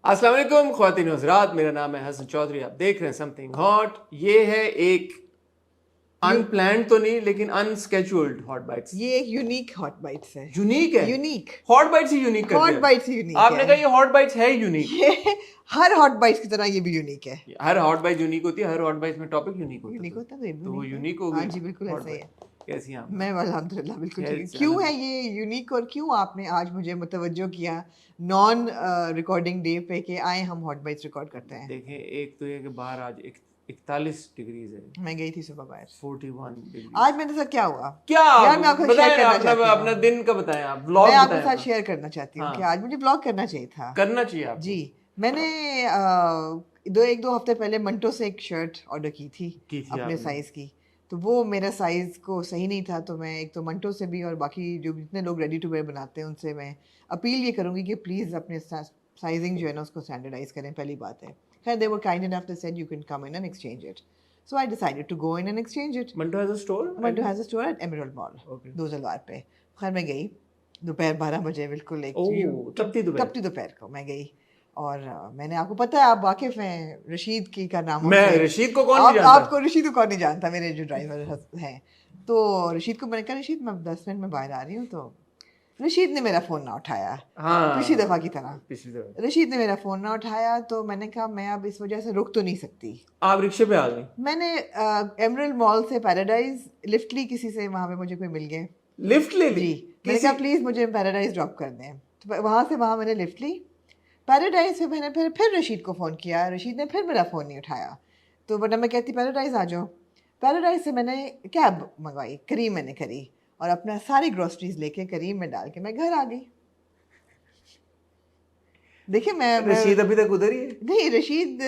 السلام علیکم خواتین و حضرات، میرا نام ہے حسن چودھری، آپ دیکھ رہے ہیں سم تھنگ ہاٹ. یہ ہے ایک ان پلانڈ تو نہیں لیکن ان سکیجولڈ ہاٹ بائٹس. یہ ایک یونیک ہاٹ بائٹس ہے. یونیک ہے. یونیک ہاٹ بائٹس ہی یونیک کرتے ہیں. ہاٹ بائٹس یونیک آپ نے کہا یہ ہاٹ بائٹس ہے یونیک. یہ ہر ہاٹ بائٹس کی طرح یہ بھی یونیک ہے. ہر ہاٹ بائٹ یونیک ہوتی ہے، ہر ہاٹ بائٹ میں ٹاپک یونیک ہوتا ہے. یونیک ہوتا ہے تو وہ یونیک ہو ہاں گئی. جی بالکل ایسا ہی ہے. کیسی ہیں آپ؟ میں الحمدللہ بالکل ٹھیک ہے. کیوں ہے یہ یونیک اور کیوں آپ نے آج مجھے متوجہ کیا نان ریکارڈنگ ڈے پہ کہ آئے ہم ہاٹ بائٹس ریکارڈ کرتے ہیں؟ دیکھیں، ایک تو یہ کہ باہر آج 41 ڈگریز ہے. میں گئی تھی صبح باہر. 41 ڈگری. آج میرے ساتھ کیا ہوا کیا یار میں آپ کو شیئر کرنا چاہتی ہوں. اپنا دن کا بتائیں، آپ بلاگ میں آپ کے بتائیں. ساتھ شیئر کرنا چاہتی ہوں کہ آج مجھے بلاگ کرنا چاہیے تھا. کرنا چاہیے آپ. جی میں نے ایک دو ہفتے پہلے منٹو سے ایک شرٹ آرڈر کی تھی اپنے سائز کی. تو وہ میرا سائز کو صحیح نہیں تھا، تو میں ایک تو منٹو سے بھی اور باقی جو جتنے لوگ ریڈی ٹو ویئر بناتے ہیں ان سے میں اپیل یہ کروں گی کہ پلیز اپنے سائزنگ جو ہے نا اس کو اسٹینڈرڈائز کریں. پہلی بات ہے. خیر they were kind enough to said you can come in and exchange it. So I decided to go in and exchange it. Manto has a store? Manto has a store at Emerald Mall. Okay. دوزلوار پہ. خیر میں گئی دوپہر 12 بجے بالکل ایک تپتی دوپہر کو میں گئی. اور میں نے آپ کو پتہ ہے آپ واقف ہیں رشید کی کا نام. میں رشید کو کون نہیں جانتا؟ آپ کو رشید کو کون نہیں جانتا؟ میرے جو ڈرائیور ہیں. تو رشید کو میں نے کہا رشید میں 10 منٹ میں باہر آ رہی ہوں. تو رشید نے میرا فون نہ اٹھایا. پچھلی دفعہ کی طرح رشید نے میرا فون نہ اٹھایا. تو میں نے کہا میں اب اس وجہ سے رک تو نہیں سکتی. آپ رکشے پہ آ گئی؟ میں نے ایمرلڈ مال سے پیراڈائز لفٹ لی کسی سے، وہاں پہ مجھے کوئی مل گئے. لفٹ لے لی؟ جی میں نے کہا پلیز مجھے پیراڈائز ڈراپ کر دیں. تو وہاں سے میں نے لفٹ لی پیراڈائز سے. میں نے پھر رشید کو فون کیا، رشید نے پھر میرا فون نہیں اٹھایا. تو ورنہ میں کہتی پیراڈائز آ جاؤ. پیراڈائز سے میں نے کیب منگوائی، کریم میں نے کری اور اپنا ساری گروسریز لے کے کریم میں ڈال کے میں گھر آ گئی. دیکھیے میں رشید ابھی تک ادھر ہی ہے؟ نہیں، رشید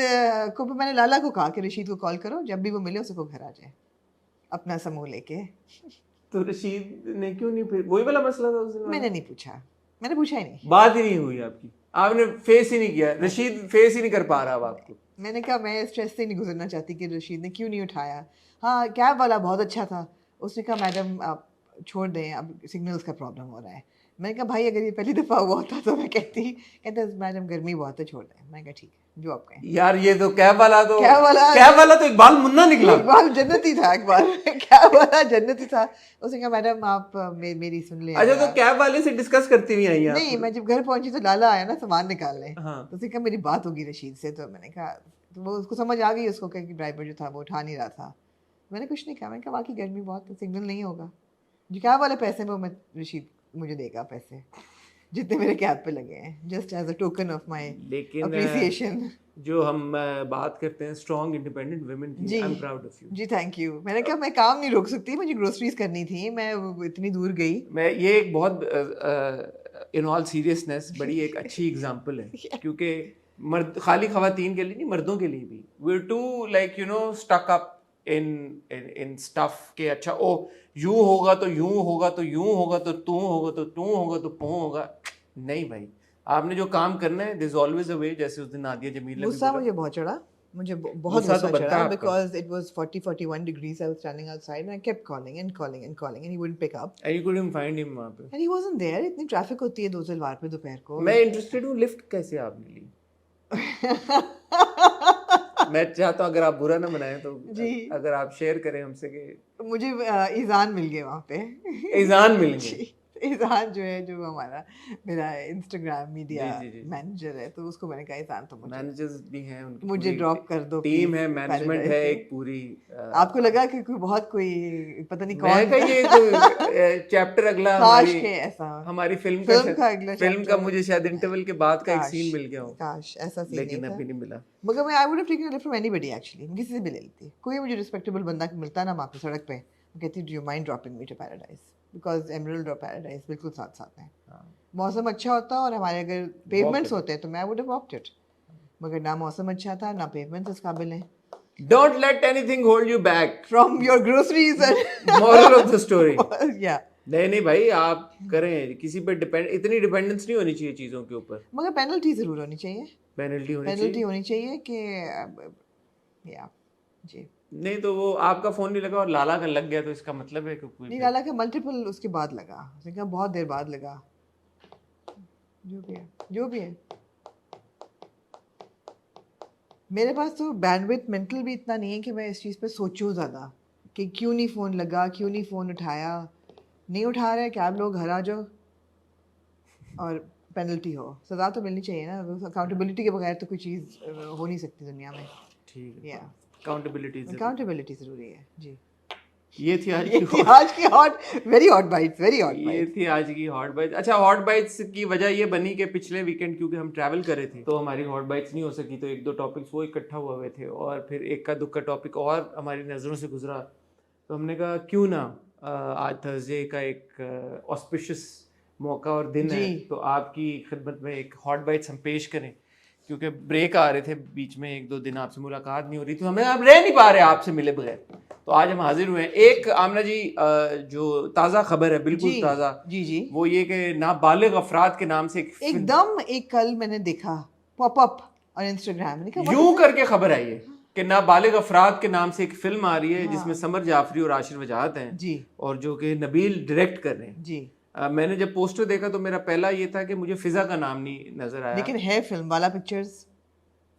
کو میں نے لالا کو کہا کہ رشید کو کال کرو جب بھی وہ ملے اسے کو گھر آ جائے اپنا سموہ لے کے. تو رشید نے کیوں نہیں؟ پھر وہی والا مسئلہ تھا اس دن. میں نے نہیں پوچھا، میں نے پوچھا ہی نہیں. بات ہی نہیں ہوئی آپ کی، آپ نے فیس ہی نہیں کیا. رشید فیس ہی نہیں کر پا رہا اب آپ کو. میں نے کہا میں اسٹریس سے نہیں گزرنا چاہتی کہ رشید نے کیوں نہیں اٹھایا. ہاں کیب والا بہت اچھا تھا. اس نے کہا میڈم آپ چھوڑ دیں، اب سگنلس کا پرابلم ہو رہا ہے. میں نے کہا بھائی اگر یہ پہلی دفعہ ہوا ہوتا تو میں کہتے میڈم گرمی بہت ہے چھوڑ دیں. میں نے کہا ٹھیک ہے جو آپ کہیں. یار یہ تو کیب والا تو اقبال منا نکلا. اقبال جنتی تھا، اقبال کیب والا جنتی تھا. اس نے کہا میڈم آپ میری سن لیں. اچھا تو کیب والے سے ڈسکس کرتی ہوئی آئی ہیں؟ نہیں، میں جب گھر پہنچی تو لالا آیا نا سامان نکالنے. تو اس نے کہا میری بات ہوگی رشید سے. تو میں نے کہا وہ اس کو سمجھ آ گئی اس کو کہ ڈرائیور جو تھا وہ اٹھا نہیں رہا تھا. میں نے کچھ نہیں کہا. میں نے کہا باقی گرمی بہت سگنل نہیں ہوگا. جو کیب والے پیسے وہ میں رشید مجھے دے گا پیسے جتنے میرے کیب پہ لگے ہیں، just as a token of my appreciation. جو ہم بات کرتے ہیں اسٹرانگ انڈیپینڈنٹ ویمن کی، I am proud of you. جی تھینک یو. میں نے کہا میں کام نہیں روک سکتی، مجھے گروسریز کرنی تھی، میں اتنی دور گئی. میں یہ ایک بہت ان آل سیریسنیس بڑی ایک اچھی اگزامپل ہے، کیونکہ خالی خواتین کے لیے نہیں، مردوں کے لیے بھی we are to like you know stick up in stuff کہ اچھا او یوں ہوگا تو یوں ہوگا تو یوں ہوگا تو توں ہوگا تو توں ہوگا تو پوں ہوگا. نہیں بھائی، آپ نے جو کام کرنا ہے دیر از آلویز اے وے. جیسے اس دن نادیہ جمیل نے غصہ مجھے بہت چڑھا، مجھے بہت غصہ چڑھا because it was 41 degrees. I was standing outside and I kept calling and calling and calling and he wouldn't pick up. And you couldn't find him وہاں پہ. And he wasn't there. اتنی ٹریفک ہوتی ہے دوزلوار پہ دوپہر کو. میں interested ہوں لفٹ کیسے آپ نے لی. میں چاہتا ہوں اگر آپ برا نہ منائیں تو اگر آپ شیئر کریں ہم سے کہ مجھے ایزان مل گئے وہاں پہ. ایزان مل گئے. ایزان جو ہے جو ہمارا میرا انسٹاگرام میڈیا مینیجر ہے، تو اس کو میں نے کہا ایزان تو مینیجرز بھی ہیں ان کی، مجھے ڈراپ کر دو. ٹیم ہے، مینجمنٹ ہے ایک پوری. آپ کو لگا کہ کوئی بہت کوئی پتہ نہیں کون، میں کہ یہ چیپٹر اگلا ہماری فلم کا مجھے شاید انٹرول کے بعد کا ایک سین مل گیا ہو. کاش ایسا سین لیکن ابھی نہیں ملا. مگر میں I would have taken it from any body actually. کسی سے بھی لے لیتی. کوئی مجھے رسپیکٹیبل بندہ ملتا نا وہاں پہ سڑک پہ، کہتی do you mind dropping me to Paradise because Emerald اور پیراڈائز بالکل ساتھ ساتھ ہیں. موسم اچھا ہوتا اور ہمارے اگر پیومنٹس ہوتے تو میں ووڈ ہیو واکڈ اٹ، مگر نہ موسم اچھا تھا نہ پیومنٹس اس قابل ہیں. Don't let anything hold you back from your groceries. Moral of the story. Yeah. نہیں بھائی آپ کریں، کسی پہ اتنی ڈیپینڈنس نہیں ہونی چاہیے چیزوں کے اوپر. مگر پینلٹی ضرور ہونی چاہیے. پینلٹی ہونی چاہیے کہ یا جی. نہیں تو وہ آپ کا فون نہیں لگا اور لالا کا لگ گیا تو اس کا مطلب ہے کہ کوئی نہیں، لالا کا ملٹیپل اس کے بعد لگا. اس نے کہا بہت دیر بعد لگا. جو بھی ہے میرے پاس تو بینڈوتھ مینٹل بھی اتنا نہیں ہے کہ میں اس چیز پہ سوچوں زیادہ کہ کیوں نہیں فون لگا, کیوں نہیں فون اٹھایا. نہیں اٹھا رہے کیب لوگ گھر آ جاؤ اور پینلٹی ہو, سزا تو ملنی چاہیے نا. اکاؤنٹیبلٹی کے بغیر تو کوئی چیز ہو نہیں سکتی دنیا میں. ٹھیک ہے, اکاؤنٹیبلٹی ضروری ہے. جی یہ تھی آج کی hot very hot bites, very hot یہ تھی آج کی ہاٹ بائٹس. اچھا, ہاٹ بائٹس کی وجہ یہ بنی کہ پچھلے ویکینڈ کیونکہ ہم ٹریول کر رہے تھے تو ہماری ہاٹ بائٹس نہیں ہو سکی, تو ایک دو ٹاپکس وہ اکٹھا ہوا ہوئے تھے اور پھر ایک کا دکھ کا ٹاپک اور ہماری نظروں سے گزرا, تو ہم نے کہا کیوں نہ آج تھرسڈے کا ایک آسپیشس موقع اور دن ہے تو آپ کی خدمت میں ایک ہاٹ بائٹس ہم پیش کریں, کیونکہ بریک آ رہے تھے بیچ میں, ایک دو دن آپ سے ملاقات نہیں ہو رہی تو ہمیں آپ رہ نہیں پا رہے آپ سے ملے بغیر, تو آج ہم حاضر ہوئے ہیں. ایک آمنہ جی جو تازہ خبر ہے, بالکل تازہ, جی وہ یہ کہ نابالغ افراد کے نام سے ایک دم ایک کل میں نے دیکھا پاپ اپ اور انسٹاگرام یوں کر کے خبر آئی ہے کہ نابالغ افراد کے نام سے ایک فلم آ رہی ہے جس میں سمر جعفری اور عاشر وجاہت ہیں جی, اور جو کہ نبیل ڈائریکٹ کر رہے ہیں. جی میں نے جب پوسٹر دیکھا تو میرا پہلا یہ تھا کہ مجھے فضا کا نام نہیں نظر آیا, لیکن ہے فلم والا پکچرز,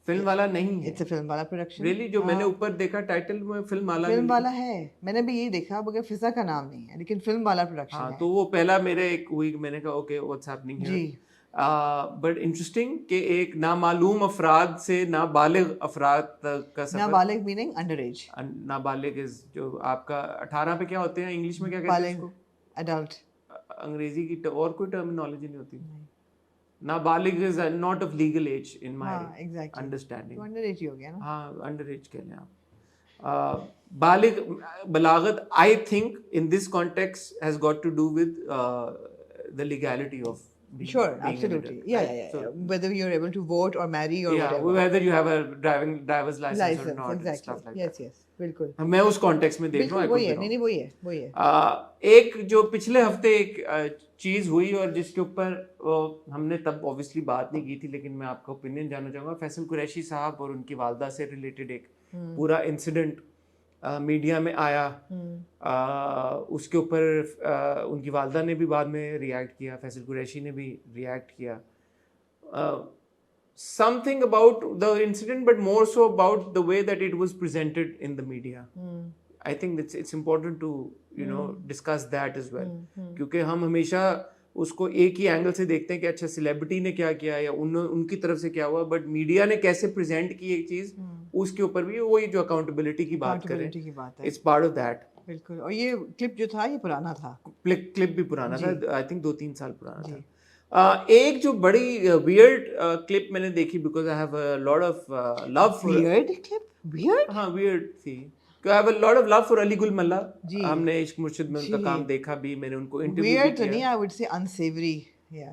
فلم والا نہیں ہے, اٹس اے فلم والا پروڈکشن. ریئلی جو میں نے اوپر دیکھا ٹائٹل میں فلم والا ہے, میں نے بھی یہی دیکھا مگر فضا کا نام نہیں ہے, لیکن فلم والا پروڈکشن ہے. ہاں, تو وہ پہلا میرے ایک ہوئی, میں نے کہا اوکے واٹس ہیپننگ ہیئر. جی, بٹ انٹرسٹنگ کہ ایک نامعلوم افراد سے نابالغ افراد تک کا سفر. نابالغ میننگ انڈر ایج, نابالغ از جو آپ کا 18 پہ کیا ہوتے ہیں انگلش میں کیا کہتے ہیں اس کو, ایڈلٹ, انگریزی کی اور کوئی ٹرمینالوجی نہیں ہوتی. نابالغ is not of legal age in my understanding. Under age ہی ہو گیا نا. ہاں, انڈر ایج کہہ لیں آپ. بالغ بلاغت I think in this context has got to do with the legality of being, sure, being absolutely, an adult, yeah, right? yeah, So, yeah. Whether you're able to vote or marry or whatever, whether you have a driver's license or not, exactly. and stuff like yes, that. yes, بالکل میں اس context میں دیکھ رہا ہوں. وہی ہے, نہیں وہی ہے. ایک جو پچھلے ہفتے ایک چیز ہوئی اور جس کے اوپر ہم نے تب اوبویسلی بات نہیں کی تھی, لیکن میں آپ کا اوپینین جاننا چاہوں گا. فیصل قریشی صاحب اور ان کی والدہ سے ریلیٹڈ ایک پورا انسیڈنٹ میڈیا میں آیا, اس کے اوپر ان کی والدہ نے بھی بعد میں ریئیکٹ کیا, فیصل قریشی نے بھی ریئیکٹ کیا. something about the incident but more so about the way that it was presented in the media. I think it's important to discuss that as well, کیونکہ ہم ہمیشہ اس کو ایک ہی اینگل سے دیکھتے ہیں کہ اچھا سیلیبریٹی نے کیا کیا یا ان کی طرف سے کیا ہوا, بٹ میڈیا نے کیسے پریزنٹ کی ایک چیز, اس کے اوپر بھی وہی جو اکاؤنٹیبلٹی کی بات کریں, اٹس پارٹ آف دیٹ. بالکل, اور یہ کلپ جو تھا یہ پرانا تھا, کلپ بھی پرانا تھا, آئی تھنک 2-3 سال پرانا تھا. ایک جو بڑی ویئرڈ کلپ میں نے دیکھی, because I have a lot of love for weird clip, weird, ہاں ویئرڈ تھی, I have a lot of love for Ali Gul Mallah. ہم نے عشق مرشد میں ان کا کام دیکھا بھی, میں نے ان کو انٹرویو بھی ویئرڈ تو نہیں, I would say unsavory.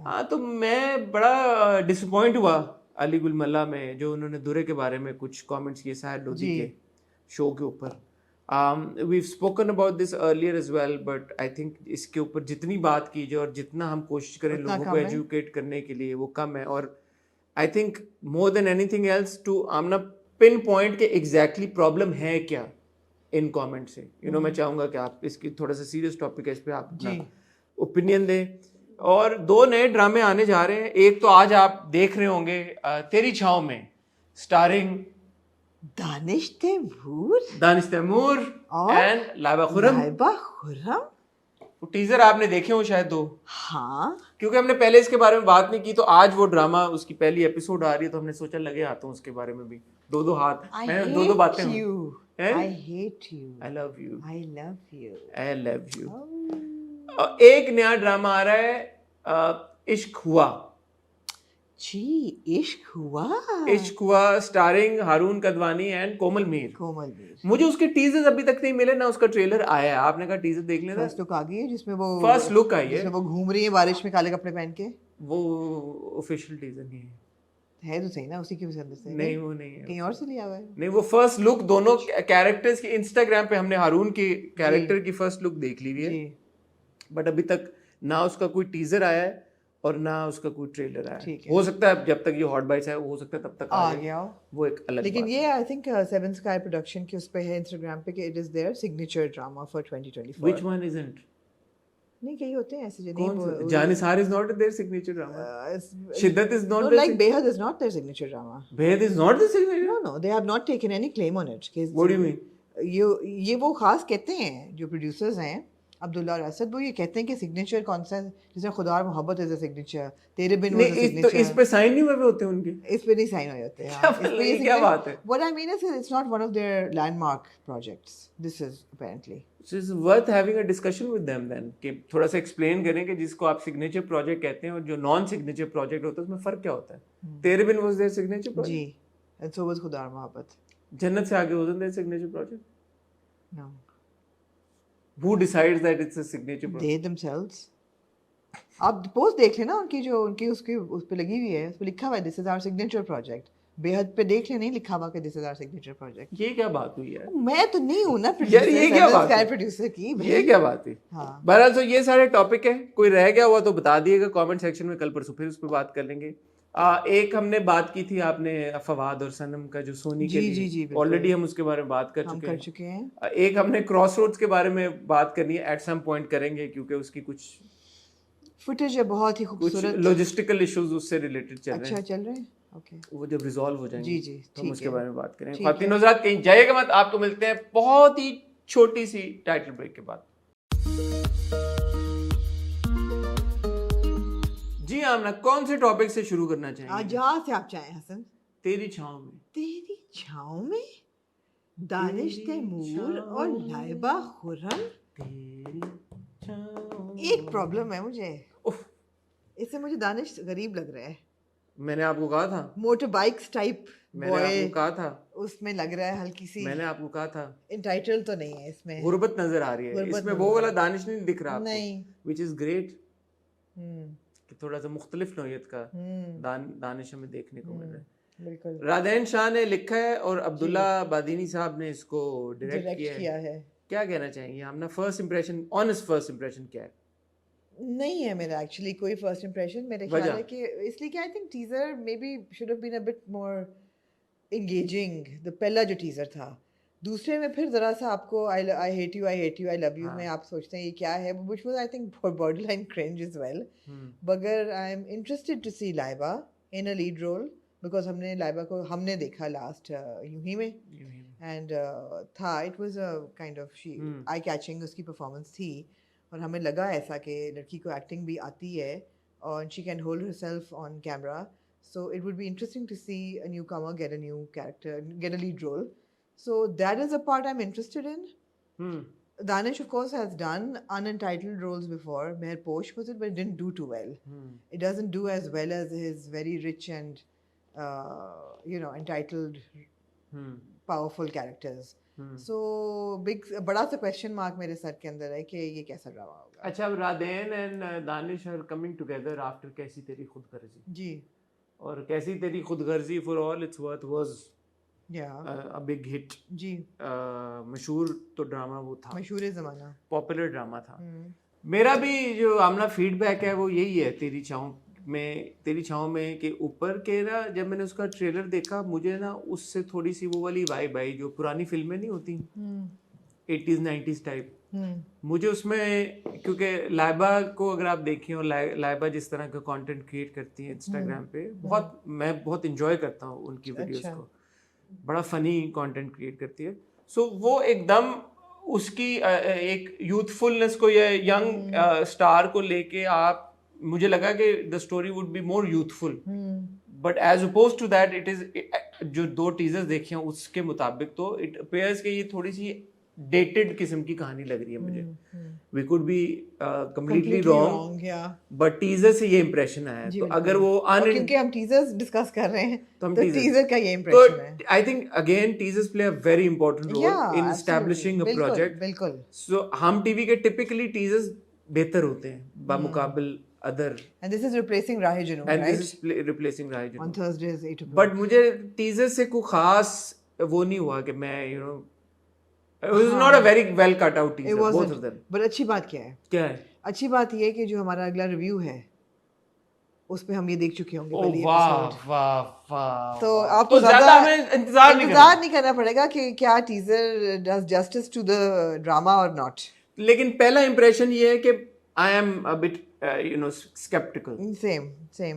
ہاں, تو میں بڑا ڈس اپوائنٹ ہوا علی گل ملا میں, جو انہوں نے درے کے بارے میں کچھ کامنٹس کیے ساحر لودھی کے شو کے اوپر. we've spoken about this earlier as well, but I think اس کے اوپر جتنی بات کی جائے اور جتنا ہم کوشش کریں لوگوں کو ایجوکیٹ کرنے کے لیے وہ کم ہے. اور I think more than anything else to Amna pinpoint کہ ایگزیکٹلی پرابلم ہے کیا ان کامنٹ سے. میں چاہوں گا کہ آپ اس کی تھوڑا سا سیریس ٹاپک ہے, اس پہ آپ اپنا اوپینین دیں. اور 2 نئے ڈرامے آنے جا رہے ہیں. ایک تو آج آپ دیکھ رہے ہوں گے تیری چھاؤں میں, اسٹارنگ دانش تیمور اینڈ لائبہ خرم. وہ ٹیزر آپ نے دیکھے ہوں شاید 2. ہاں, کیونکہ ہم نے پہلے اس کے بارے میں بات نہیں کی, تو آج وہ ڈرامہ اس کی پہلی ایپیسوڈ آ رہی ہے, تو ہم نے سوچا لگے آتا ہوں اس کے بارے میں بھی 2 ہاتھ. میں 2 باتیں ہوں. I hate you. I love you. I love you. I love you. ایک نیا ڈرامہ آ رہا ہے عشق ہوا. جی, عشق ہوا اسٹارنگ ہارون کدوانی اینڈ کومل میر. مجھے اس کے ٹیزرز ابھی تک نہیں ملے, نہ اس کا ٹریلر آیا ہے. آپ نے کہا ٹیزر دیکھ لینا. فرسٹ لک آ گئی ہے جس میں وہ فرسٹ لک آئی ہے, وہ گھوم رہی ہے بارش میں کالے کپڑے پہن کے. وہ آفیشیل ٹیزر نہیں ہے تو صحیح نا, اسی کی وجہ سے نہیں, وہ نہیں ہے, کہیں اور سے لیا ہوا ہے. نہیں, وہ فرسٹ لک دونوں کیریکٹرز کی انسٹاگرام پہ ہم نے ہارون کے کیریکٹر کی فرسٹ لک دیکھ لی ہوئی ہے, بٹ ابھی تک نہ اس کا کوئی ٹیزر آیا ہے اور نہ اس کا کوئی ٹریلر آیا. ہو سکتا ہے جب تک یہ ہاٹ بائٹس ہے ہو سکتا ہے تب تک آ گیا, وہ ایک الگ. لیکن یہ آئی تھنک 7 Sky پروڈکشن کے اس پہ ہے انسٹاگرام پہ کہ it is there signature drama for 2024. which one isn't? نہیں کئی ہوتے ہیں ایسے جو کون نہیں Jaan Nisar is not their signature drama, Shiddat is not like Behad is not their signature drama. Behad is not the signature. No, they have not taken any claim on it. What do you mean? یہ وہ خاص کہتے ہیں جو producers ہیں عبداللہ اور اسد, وہ یہ کہتے ہیں کہ سگنیچر کون سا, جیسے خدا اور محبت از اے سگنیچر, تیرے بن واز اے سگنیچر. تو اس پہ سائن نہیں ہوئے ہوتے ان کے, اس پہ نہیں سائن ہوئے ہوتے ہیں. کیا بات ہے. What I mean is it's not one of their landmark projects. This is apparently. So it's worth having a discussion with them then, کہ تھوڑا سا ایکسپلین کریں کہ جس کو آپ سگنیچر پروجیکٹ کہتے ہیں اور جو نان سگنیچر پروجیکٹ ہوتا ہے اس میں فرق کیا ہوتا ہے. Tere Bin was their signature project. جی, and so was خدا اور محبت. جنت سے آگے wasn't their signature project? No. Who decides that it's a signature project? They themselves. آپ پوسٹ دیکھ لیں نا ان کی, جو ان کی اس پہ لگی ہوئی ہے, اس پہ لکھا ہوا ہے دس از آور سگنیچر پروجیکٹ. بےحد پہ دیکھ لیں, نہیں لکھا ہوا کہ دس از آور سگنیچر پروجیکٹ. یہ کیا بات ہوئی ہے, میں تو نہیں ہوں نا یار, یہ کیا بات ہے پروڈیوسر کی, یہ کیا بات ہے. بہرحال تو یہ سارے ٹاپک ہیں, کوئی رہ گیا ہوا تو بتا دیے گا کامنٹ سیکشن میں, کل پرسوں پھر اس پہ بات کر لیں گے. ایک ہم نے بات کی تھی آپ نے فواد اور صنم کا جو سونی کے لیے, آلریڈی ہم اس کے بارے میں بات کر چکے ہیں. ایک ہم نے کراس روڈز کے بارے میں بات کرنی ہے, ایٹ سم پوائنٹ کریں گے کیونکہ اس کی کچھ فوٹیج ہے بہت ہی خوبصورت, لوجسٹیکل ایشوز اس سے ریلیٹڈ چل رہے ہیں. اچھا چل رہے ہیں, اوکے, وہ جب ریزالو ہو جائیں گے تو ہم اس کے بارے میں بات کریں. خواتین حضرات کہیں جائے گا مت, آپ کو ملتے ہیں بہت ہی چھوٹی سی ٹائٹل بریک کے بعد. جی آمنہ, کون سے ٹاپک سے شروع کرنا چاہیں گے؟ جہاں سے آپ چاہیں حسن. تیری چھاؤں میں. تیری چھاؤں میں دانش تیمور اور لائبہ خرم. ایک پرابلم ہے مجھے, اس سے مجھے دانش غریب لگ رہا ہے. میں نے آپ کو کہا تھا موٹر بائکس ٹائپ, میں نے آپ کو کہا تھا اس میں لگ رہا ہے ہلکی سی. میں نے آپ کو کہا تھا انٹائٹل تو نہیں ہے اس میں, غربت نظر آ رہی ہے اس میں, وہ والا دانش نہیں دکھ رہا نہیں, which is great, کہ تھوڑا سا مختلف نوعیت کا دانش ہمیں دیکھنے کو مل رہا ہے. بالکل. رادین شاہ نے لکھا ہے اور عبداللہ بادینی صاحب نے اس کو ڈائریکٹ کیا ہے. کیا کہنا چاہیں گے ہم نا, first impression, honest first impression کیا ہے؟ نہیں ہے میرا ایکچولی کوئی فرسٹ امپریشن. میرے خیال ہے کہ اس لیے کہ I think teaser may be should have been a bit more engaging, دا پہلا جو ٹیزر تھا. دوسرے میں پھر ذرا سا آپ کو I hate you, I hate you, I love you میں آپ سوچتے ہیں یہ کیا ہے, which was I think border line cringe as well. مگر I am interested to see Laiba in a lead role because ہم نے لائبہ کو ہم نے دیکھا لاسٹ یوں ہی میں, اینڈ تھا it was a kind of eye catching اس کی پرفارمنس تھی, اور ہمیں لگا ایسا کہ لڑکی کو ایکٹنگ بھی آتی ہے اور she can hold herself on camera. So it would be interesting to see a newcomer get a new character, get a lead role. So that is a part I'm interested in. Danish of course has done unentitled roles before. Meher Posh was it, but it didn't do too well. It doesn't do as well as his very rich and entitled powerful characters. So bada sa question mark mere sar ke andar hai کہ یہ کیسا ڈرامہ ہوگا. اچھا, Radeen and Danish are coming together after کیسی تیری خود غرضی. جی, اور کیسی تیری خود غرضی for all its worth was a big hit. جی, مشہور تو ڈرامہ وہ تھا, مشہور زمانہ, پاپولر ڈرامہ تھا. میرا بھی جو آمنہ فیڈ بیک ہے وہ یہی ہے تیری چھاؤں میں کہ اوپر کے نا, جب میں نے اس کا ٹریلر دیکھا مجھے نا اس سے تھوڑی سی وہ والی وائب آئی جو پرانی فلمیں نہیں ہوتی 80s 90s ٹائپ. مجھے اس میں, کیونکہ لائبہ کو اگر آپ دیکھیں اور لائبہ جس طرح کا کانٹینٹ کریٹ کرتی ہیں انسٹاگرام پہ, میں بہت انجوائے کرتا ہوں ان کی ویڈیوز کو, بڑا فنی کانٹینٹ کریٹ کرتی ہے. سو وہ ایک دم اس کی ایک یوتھ فلنس کو یا ینگ اسٹار کو لے کے آپ, مجھے لگا کہ the story would be more youthful, but as opposed to that it is, جو دو ٹیزر دیکھے ہیں اس کے مطابق تو اٹ اپیئرز کہ یہ تھوڑی سی ڈیٹڈ قسم کی کہانی لگ رہی ہے مجھے. We could be completely wrong, but teaser سے یہ امپریشن آیا. تو اگر وہ کیونکہ ہم ٹیزرز ڈسکس کر رہے ہیں تو ٹیزر کا یہ امپریشن ہے. I think again teasers play a very important role in establishing a project. بالکل. سو ہم ٹی وی کے ٹپکلی ٹیزرز بہتر ہوتے ہیں بمقابل other, and this is replacing Rahe Junoon, and right? This is replacing Rahe Junoon on Thursdays 8 o'clock. But مجھے teaser سے کوئی خاص وہ نہیں ہوا کہ میں it was not a very well cut out teaser, both of them. But اچھی بات کیا ہے اچھی بات یہ ہے کہ جو ہمارا اگلا ریویو ہے اس پہ ہم یہ دیکھ چکے ہوں گے پہلی ایپیسوڈ, تو آپ کو زیادہ انتظار نہیں کرنا پڑے گا کہ کیا teaser does justice to the drama اور ناٹ. لیکن پہلا امپریشن یہ ہے کہ I am a bit skeptical. Same.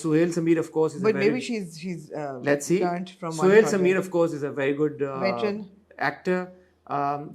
Suhail Sameer of course is but a very, maybe she's let's see, learned from Suhail Sameer of course is a very good veteran actor.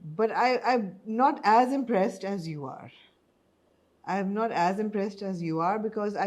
but I'm not as impressed as you are. I'm not as impressed as you are because I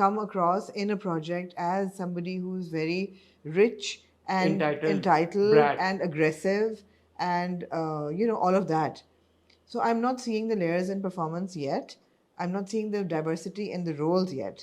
come across in a project as somebody who's very rich and entitled and aggressive and you know all of that. So I'm not seeing the layers in performance yet. I'm not seeing the diversity in the roles yet.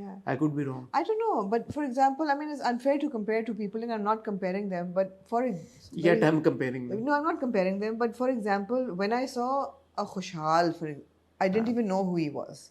Yeah. I could be wrong. I don't know, but for example, I mean, it's unfair to compare two people, and I'm not comparing them. But Yet I'm comparing them. No, I'm not comparing them. But for example, when I saw a Khushhal, I didn't even know who he was.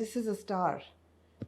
this is a star.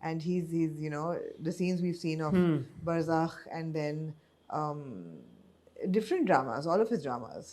and he's you know, the scenes we've seen of Barzakh, and then different dramas, all of his dramas,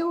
you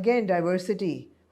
again diversity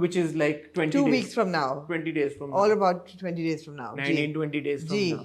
which is like 2 weeks from now, 20 days from now, all about 20 days from now, 19-20 days from now.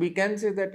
we can say that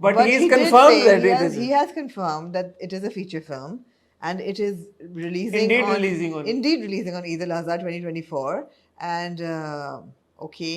but he is confirmed that he has confirmed that it is a feature film, and it is releasing on Eid al-Adha 2024, and okay.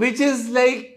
which is like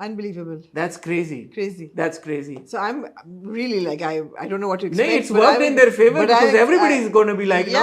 unbelievable. That's crazy. That's crazy. So I'm really like I don't know what to expect. No, it's worked in their favor because everybody is going to be like, no,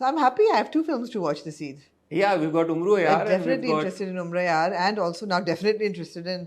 So I'm happy I have 2 films to watch this Eid. Yeah, we've got Umru Yaar. I'm definitely interested in Umru Yaar, and also now definitely interested in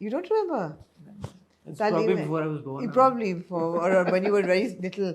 You don't remember? It's probably Talim before I was born. Probably or when you were very little.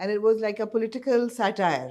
and it was like a political satire.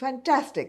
Fantastic.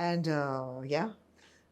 And yeah.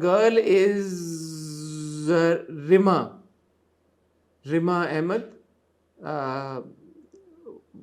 Girl is Rima Ahmed.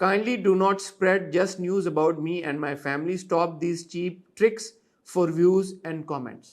Kindly do not spread just news about me and my family. Stop these cheap tricks for views and comments.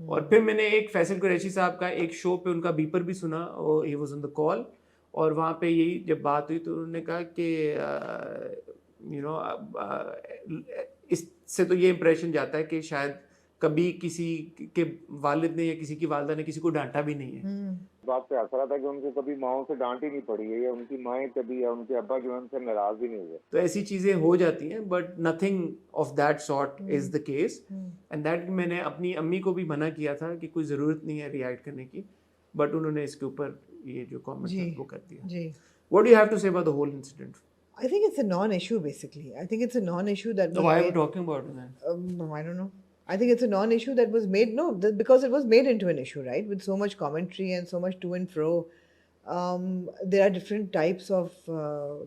اور پھر میں نے ایک فیصل قریشی صاحب کا ایک شو پہ ان کا بیپر بھی سنا, ہی واز آن دا کال, اور وہاں پہ یہی جب بات ہوئی تو انہوں نے کہا کہ یو نو اس سے تو یہ امپریشن جاتا ہے کہ شاید کبھی کسی کے والد نے یا کسی کی والدہ نے کسی کو ڈانٹا بھی نہیں ہے. بات پہ اثر آتا ہے کہ ان کو کبھی ماؤں سے ڈانٹ ہی نہیں پڑی ہے, یا ان کی مائیں کبھی یا ان کے ابا جو ان سے ناراض ہی نہیں ہوئے. تو ایسی چیزیں ہو جاتی ہیں, but nothing of that sort is the case, and that میں نے اپنی امی کو بھی منع کیا تھا کہ کوئی ضرورت نہیں ہے ریئیکٹ کرنے کی, بٹ انہوں نے اس کے اوپر یہ جو کامنٹ ہے وہ کر دیا. What do you have to say about the whole incident? I think it's a non-issue basically. I think it's a non-issue that So was why are we made, talking about it then? I don't know. I think it's a non-issue that was made, because it was made into an issue, right? With so much commentary and so much to and fro. There are different types of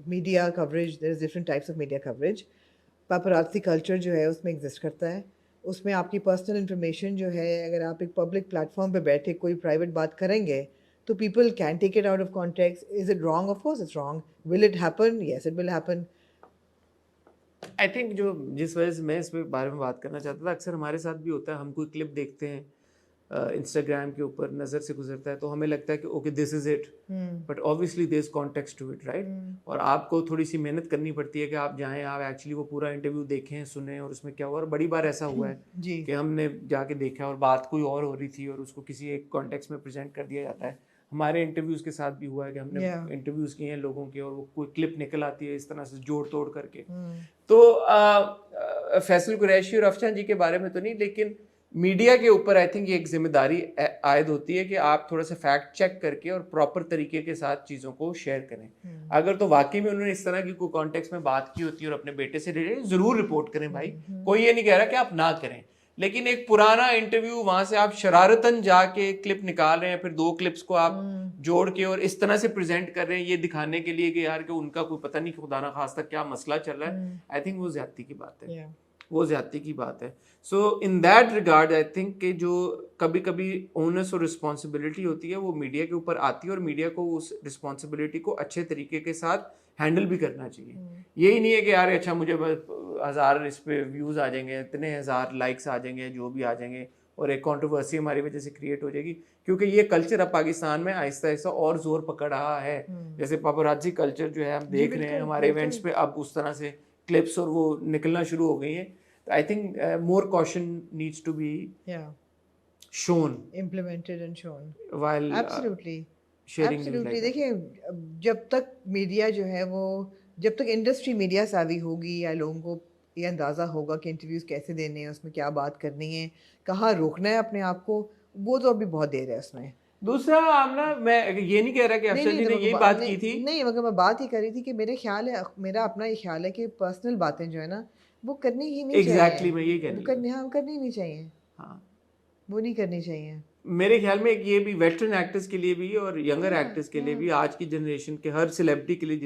media coverage. There's different types of media coverage. Paparazzi culture جو ہے اس میں exist کرتا ہے. اس میں آپ کی پرسنل انفارمیشن جو ہے, اگر آپ ایک پبلک پلیٹ فارم پہ بیٹھے کوئی پرائیویٹ بات کریں گے تو people can take it out of context. Is it wrong? Of course it's wrong. Will it happen? Yes, it will happen. I think جو جس وجہ سے میں اس پہ بارے میں بات کرنا چاہتا تھا, اکثر ہمارے ساتھ بھی ہوتا ہے, ہم کوئی کلپ دیکھتے ہیں انسٹاگرام کے اوپر, نظر سے گزرتا ہے تو ہمیں لگتا ہے کہ okay this is it, but obviously there is context to it, right, اور آپ کو تھوڑی سی محنت کرنی پڑتی ہے کہ آپ جائیں, آپ ایکچولی وہ پورا انٹرویو دیکھیں, سنیں, اور اس میں کیا ہوا. اور بڑی بار ایسا ہوا ہے کہ ہم نے جا کے دیکھا اور بات کوئی اور ہو رہی تھی اور اس کو کسی ایک کانٹیکسٹ میں پریزنٹ کر دیا جاتا ہے. ہمارے انٹرویوز کے ساتھ بھی ہوا ہے کہ ہم نے انٹرویوز کیے ہیں لوگوں کے, اور وہ کوئی کلپ نکل آتی ہے اس طرح سے جوڑ توڑ کر کے. تو فیصل قریشی اور افشان جی کے بارے میں تو نہیں, لیکن میڈیا کے اوپر آئی تھنک یہ ایک ذمہ داری عائد ہوتی ہے کہ آپ تھوڑا سا فیکٹ چیک کر کے اور پراپر طریقے کے ساتھ چیزوں کو شیئر کریں. اگر تو واقعی میں انہوں نے اس طرح کی کوئی کانٹیکس میں بات کی ہوتی ہے اور اپنے بیٹے سے ریلیٹڈ, ضرور رپورٹ کریں بھائی, کوئی یہ نہیں کہہ رہا کہ آپ نہ کریں, لیکن ایک پرانا انٹرویو وہاں سے آپ شرارتاً جا کے کلپ نکال رہے ہیں, پھر 2 کلپس کو آپ جوڑ کے اور اس طرح سے پریزنٹ کر رہے ہیں یہ دکھانے کے لیے کہ یار کہ ان کا کوئی پتہ نہیں خدا نہ خواستہ کیا مسئلہ چل رہا ہے, آئی تھنک وہ زیادتی کی بات ہے, وہ زیادتی کی بات ہے. So in that regard I think کہ جو کبھی کبھی اونس اور رسپانسبلٹی ہوتی ہے وہ میڈیا کے اوپر آتی ہے, اور میڈیا کو اس رسپانسبلٹی کو اچھے طریقے کے ساتھ ہینڈل بھی کرنا چاہیے. یہی نہیں ہے کہ یار اچھا مجھے 1000 اس پہ ویوز آ جائیں گے, اتنے 1000 لائکس آ جائیں گے, جو بھی آ جائیں گے, اور ایک کنٹروورسی ہماری وجہ سے کریٹ ہو جائے گی, کیونکہ یہ کلچر اب پاکستان میں آہستہ آہستہ اور زور پکڑ رہا ہے. جیسے پاپرازی کلچر جو ہے ہم دیکھ رہے ہیں ہمارے ایونٹس پہ, اب اس طرح سے کلپس اور وہ نکلنا شروع ہو گئی ہیں. I think more caution needs to be shown, implemented and shown while absolutely sharing absolutely. دیکھیں جب تک میڈیا جو ہے وہ, جب تک انڈسٹری میڈیا ساوی ہوگی یا لوگوں کو یہ اندازہ ہوگا کہ انٹرویوز کیسے دینے ہیں, اس میں کیا بات کرنی ہے, کہاں روکنا ہے اپنے آپ کو, وہ تو ابھی بہت دیر ہے اس میں. دوسرا آمنا, میں یہ نہیں کہہ رہا کہ افشان جی نے یہ بات کی تھی, نہیں, مگر میں بات ہی کر رہی تھی کہ میرے خیال ہے, میرا اپنا یہ خیال ہے کہ پرسنل باتیں جو ہے نا وہ کرنی ہی نہیں چاہیے. ایگزیکٹلی میں یہ کہہ رہی ہوں, کرنی ہی نہیں چاہیے. ہاں, وہ نہیں کرنی چاہیے. میرے خیال میں یہ بھی ویٹرن ایکٹرز کے لیے بھی اور ینگر ایکٹرز کے لیے بھی, آج کی جنریشن کے ہر سیلیبریٹی کے لیے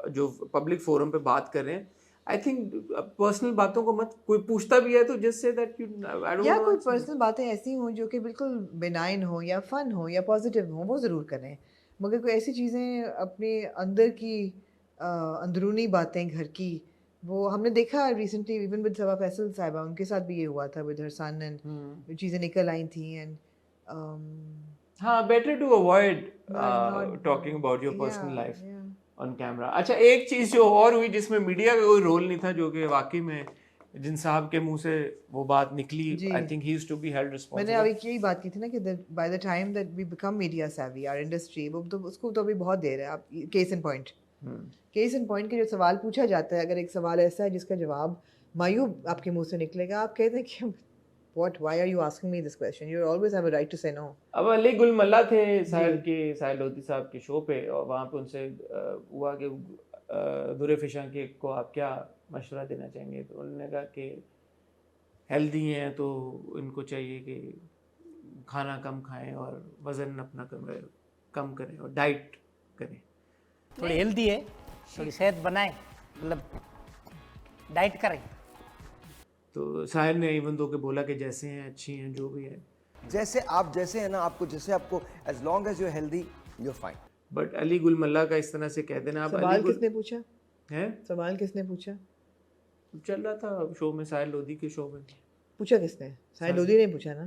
جو پبلک فورم پہ بات کر رہے ہیں, آئی تھنک پرسنل باتوں کو مت, کوئی پوچھتا بھی ہے تو جس سے دیٹ یا کوئی پرسنل باتیں ایسی ہوں جو کہ بالکل بینائن ہو یا فن ہو یا پازیٹیو ہوں, وہ ضرور کریں, مگر کوئی ایسی چیزیں اپنے اندر کی اندرونی باتیں گھر کی, وہ ہم نے دیکھا ریسنٹلی ایون ود صبا فیصل صاحبہ, ان کے ساتھ بھی یہ ہوا تھا ود ہر سن, اینڈ چیزیں نکل آئی تھیں. اینڈ ہاں, better to avoid talking about your personal life on camera. اچھا, ایک چیز جو اور ہوئی جس میں میڈیا کا کوئی رول نہیں تھا, جو کہ واقعی میں جن صاحب کے منہ سے وہ بات نکلی, I think he is to be held responsible. میں نے ابھی یہی بات کی تھی نا کہ by the time that we become media savvy, our industry, وہ تو اس کو تو ابھی بہت دیر ہے. آپ کیس ان پوائنٹ کے جو سوال پوچھا جاتا ہے, اگر ایک سوال ایسا ہے جس کا جواب معیوب آپ کے منہ سے نکلے گا, آپ کہتے ہیں کہ What? Why are you asking me this question? You always have a right to say no. اب علی گل ملا تھے ساحل لودھی صاحب کے شو پہ, اور وہاں پہ ان سے ہوا کہ در فشاں کے کو آپ کیا مشورہ دینا چاہیں گے, تو انہوں نے کہا کہ ہیلدی ہیں تو ان کو چاہیے کہ کھانا کم کھائیں اور وزن اپنا کم کریں اور ڈائٹ کریں. تھوڑی ہیلدی ہے, تھوڑی صحت بنائیں, مطلب ڈائٹ کریں. تو ساحل نے ایون دو کہ بولا کہ جیسے ہیں اچھی ہیں, جو بھی ہے جیسے ہیں نا, آپ کو as long as you're healthy you're fine. But Ali Gul Mallah کا اس طرح سے کہہ دینا. سوال کس نے پوچھا ہے, سوال کس نے پوچھا, چل رہا تھا شو میں, ساحل لودھی کے شو میں پوچھا کس نے, ساحل لودھی نے پوچھا نا,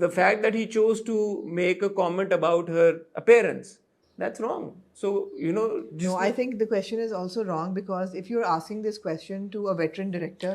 the fact that he chose to make a comment about her appearance, that's wrong. So No, I think the question is also wrong because if you're asking this question to a veteran director,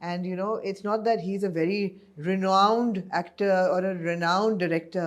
And it's not that he's a very renowned actor or a renowned director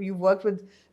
you worked with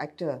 actor,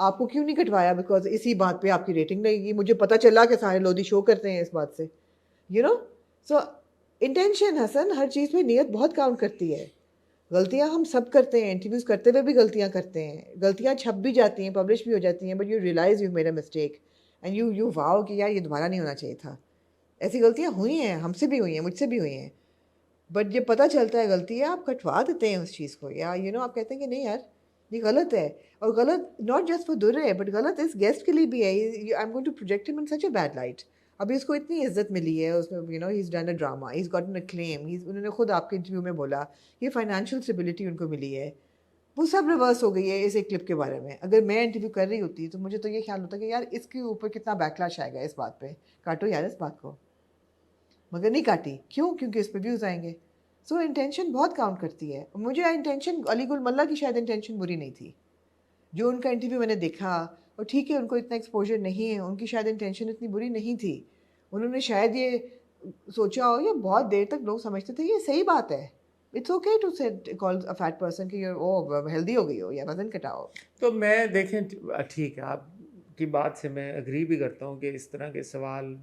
آپ کو کیوں نہیں کٹوایا؟ Because اسی بات پہ آپ کی rating رہے گی. مجھے پتہ چلا کہ سارے لودھی شو کرتے ہیں اس بات سے, یو نو. سو انٹینشن حسن, ہر چیز میں نیت بہت کاؤنٹ کرتی ہے. غلطیاں ہم سب کرتے ہیں, انٹرویوز کرتے ہوئے بھی غلطیاں کرتے ہیں, غلطیاں چھپ بھی جاتی ہیں, پبلش بھی ہو جاتی ہیں, but you realise you made a mistake and you wow کہ یار یہ دوبارہ نہیں ہونا چاہیے تھا. ایسی غلطیاں ہوئی ہیں, ہم سے بھی ہوئی ہیں, مجھ سے بھی ہوئی ہیں, بٹ جب پتہ چلتا ہے غلطی ہے آپ کٹوا دیتے ہیں اس چیز کو, یا یو نو آپ کہتے ہیں کہ نہیں یار یہ غلط ہے. اور غلط ناٹ جسٹ فار درے, بٹ غلط اس گیسٹ کے لیے بھی ہے. I am going to project him in such a bad light. ابھی اس کو اتنی عزت ملی ہے, اس میں you know he is done a drama, he is gotten a claim, انہوں نے خود آپ کے انٹرویو میں بولا یہ فائنینشیل اسٹیبلٹی ان کو ملی ہے. وہ سب ریورس ہو گئی ہے اس ایک کلپ کے بارے میں. اگر میں انٹرویو کر رہی ہوتی تو مجھے تو یہ خیال ہوتا کہ یار اس کے اوپر کتنا بیکلاش آئے گا اس بات پہ, کاٹو یار اس بات کو, مگر نہیں کاٹی. کیوں؟ کیونکہ اس پہ ویوز آئیں گے. سو انٹینشن بہت کاؤنٹ کرتی ہے. مجھے انٹینشن علی گل ملا کی شاید انٹینشن بری نہیں تھی, جو ان کا انٹرویو میں نے دیکھا, اور ٹھیک ہے ان کو اتنا ایکسپوجر نہیں ہے, ان کی شاید انٹینشن اتنی بری نہیں تھی. انہوں نے شاید یہ سوچا ہو, یا بہت دیر تک لوگ سمجھتے تھے یہ صحیح بات ہے, it's okay to call a fat person کہ ہیلدی ہو گئی ہو یا وزن کٹاؤ. تو میں دیکھیں ٹھیک ہے آپ کی بات سے میں اگری بھی کرتا ہوں کہ اس طرح کے سوال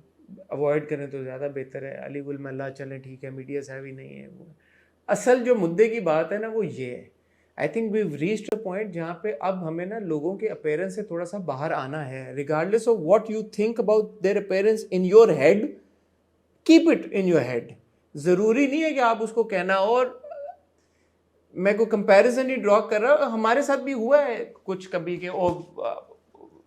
اوائڈ کریں تو زیادہ بہتر ہے. علی گل ملا چلیں ٹھیک ہے, میڈیا سیوی نہیں ہے. وہ اصل جو مدعے کی بات ہے نا وہ یہ ہے, I think we've reached a point جہاں پہ اب ہمیں نا لوگوں کے اپیرنس سے تھوڑا سا باہر آنا ہے. Regardless of what you think about their appearance in your head, keep it in your head. ضروری نہیں ہے کہ آپ اس کو کہنا. اور میں کوئی کمپیریزن نہیں ڈرا کر رہا, ہمارے ساتھ بھی ہوا ہے کچھ کبھی کہ او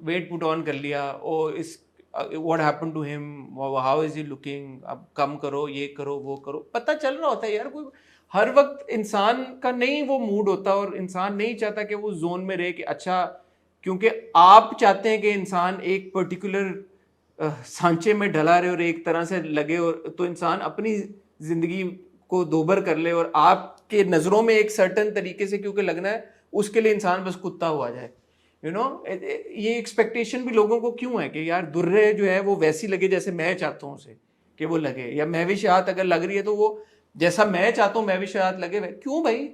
ویٹ پٹ آن کر لیا, او اس واٹ ہیپن ٹو ہم, ہاؤ از ہی لکنگ, اب کم کرو, یہ کرو, وہ کرو. پتہ چل رہا ہوتا ہے یار, کوئی ہر وقت انسان کا نہیں وہ موڈ ہوتا, اور انسان نہیں چاہتا کہ وہ زون میں رہے کہ اچھا, کیونکہ آپ چاہتے ہیں کہ انسان ایک پرٹیکولر سانچے میں ڈلا رہے اور ایک طرح سے لگے, اور تو انسان اپنی زندگی کو دوبر کر لے, اور آپ کے نظروں میں ایک سرٹن طریقے سے کیونکہ لگنا ہے, اس کے لیے انسان بس کتا ہوا جائے. یو نو یہ ایکسپیکٹیشن بھی لوگوں کو کیوں ہے کہ یار درے جو ہے وہ ویسی لگے جیسے میں چاہتا ہوں اسے کہ وہ لگے, یا مہوشیات اگر لگ رہی ہے تو وہ جیسا میں چاہتا ہوں مہوشیات لگے. کیوں بھائی,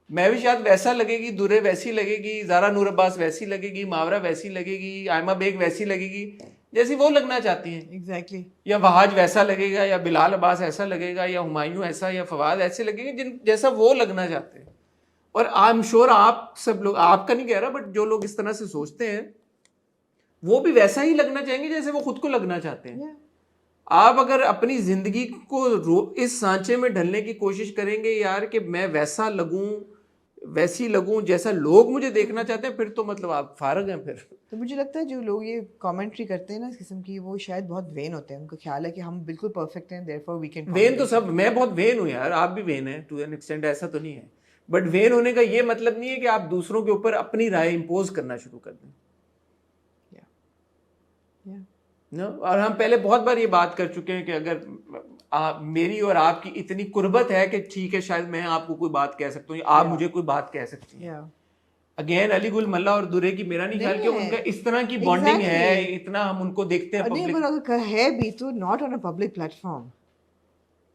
مہوشیات ویسا لگے گی, درے ویسی لگے گی, زارا نور عباس ویسی لگے گی, ماورا ویسی لگے گی, آئمہ بیگ ویسی لگے گی جیسی وہ لگنا چاہتی ہیں. ایگزیکٹلی. یا وہاج ویسا لگے گا, یا بلال عباس ایسا لگے گا, یا ہمایوں ایسا, یا فواد ایسے لگے گا جیسا وہ لگنا چاہتے ہیں. اور آئی ایم شیور آپ سب لوگ, آپ کا نہیں کہہ رہا, بٹ جو لوگ اس طرح سے سوچتے ہیں وہ بھی ویسا ہی لگنا چاہیں گے جیسے وہ خود کو لگنا چاہتے ہیں. آپ اگر اپنی زندگی کو اس سانچے میں ڈھلنے کی کوشش کریں گے یار کہ میں ویسا لگوں, ویسی لگوں جیسا لوگ مجھے دیکھنا چاہتے ہیں, پھر تو مطلب آپ فارغ ہیں. پھر تو مجھے لگتا ہے جو لوگ یہ کامنٹری کرتے ہیں نا اس قسم کی, وہ شاید بہت وین ہوتے ہیں. ان کا خیال ہے کہ ہم بالکل پرفیکٹ ہیں, therefore we can. وین تو سب, میں بہت وین ہوں یار, آپ بھی وین ہیں ٹو این ایکسٹینٹ, ایسا تو نہیں ہے. بٹ وین ہونے کا یہ مطلب نہیں ہے کہ آپ دوسروں کے اوپر اپنی رائے امپوز کرنا شروع کر دیں. اور ہم پہلے بہت بار یہ بات کر چکے ہیں کہ اگر میری اور آپ کی اتنی قربت ہے کہ ٹھیک ہے شاید میں آپ کو کوئی بات کہہ سکتا ہوں, یا آپ مجھے کوئی بات کہہ سکتی ہیں. اگین علی گل ملا اور درے کی میرا نہیں خیال کہ ان کا اس طرح کی بانڈنگ ہے, اتنا ہم ان کو دیکھتے ہیں پبلک. اگر ہے بھی تو not on a public plate form,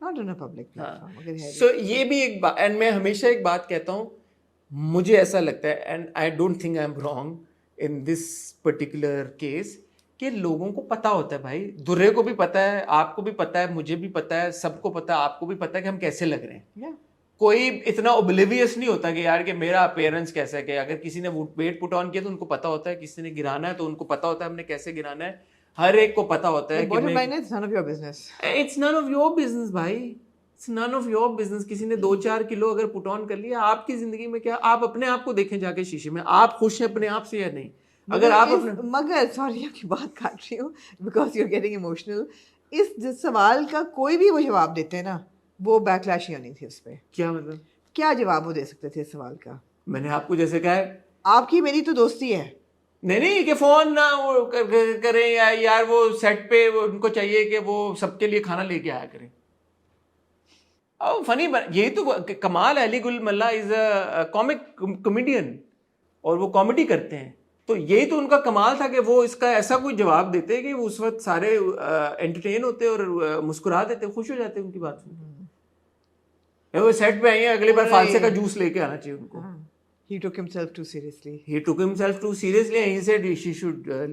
not on a public plate form اگر ہے. سو یہ بھی ایک بات, اینڈ میں ہمیشہ ایک بات کہتا ہوں, مجھے ایسا لگتا ہے, and I don't think I am wrong in this particular case, کہ لوگوں کو پتا ہوتا ہے بھائی, درے کو بھی پتا ہے, آپ کو بھی پتا ہے, مجھے بھی پتا ہے, سب کو پتا ہے, آپ کو بھی پتا ہے کہ ہم کیسے لگ رہے ہیں. کوئی اتنا اوبلیویس نہیں ہوتا کہ یار کہ میرا اپیرنس کیسا ہے, کہ اگر کسی نے ویٹ پٹ آن کیا تو ان کو پتا ہوتا ہے, کسی نے گرانا ہے تو ان کو پتا ہوتا ہے ہم نے کیسے گرانا ہے, ہر ایک کو پتا ہوتا ہے کہ it's none of your business. It's none of your business بھائی, it's none of your business. کسی نے 2-4 کلو اگر پٹ آن کر لیا, آپ کی زندگی میں کیا, آپ اپنے آپ کو دیکھیں جا کے شیشے میں, آپ خوش ہیں اپنے آپ سے یا نہیں. اگر آپ مگر سوری آپ کی بات کاٹ رہی ہوں because you are getting emotional, اس سوال کا کوئی بھی وہ جواب دیتے ہیں نا, وہ بیک لیش ہی ہونی تھی اس پہ. کیا مطلب, کیا جواب وہ دے سکتے تھے اس سوال کا؟ میں نے آپ کو جیسے کہا ہے, آپ کی میری تو دوستی ہے. نہیں کہ فون نہ کریں, یا یار وہ سیٹ پہ ان کو چاہیے کہ وہ سب کے لیے کھانا لے کے آیا کریں. فنی, یہی تو کمال ہے. علی گل ملا از اے کامک کمیڈین اور وہ کامیڈی کرتے ہیں, تو یہی تو ان کا کمال تھا کہ وہ اس کا ایسا کوئی جواب دیتے کہ وہ اس وقت سارے انٹرٹین ہوتے اور مسکرا دیتے, خوش ہو جاتے ان کی بات سن. وہ سیٹ پہ آئی ہیں, اگلی بار فالسے کا جوس لے کے آنا چاہیے ان کو. He took himself too seriously. He took himself too seriously and he said she should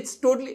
it's totally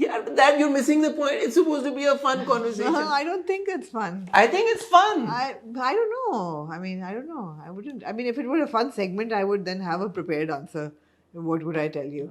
Yeah, that you're missing the point. It's supposed to be a fun conversation. I don't think it's fun. I think it's fun. I don't know. I mean, I don't know. I wouldn't. I mean, if it were a fun segment, I would then have a prepared answer. What would I tell you?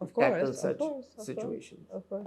Of course, tackle of such course, of situations. Of course.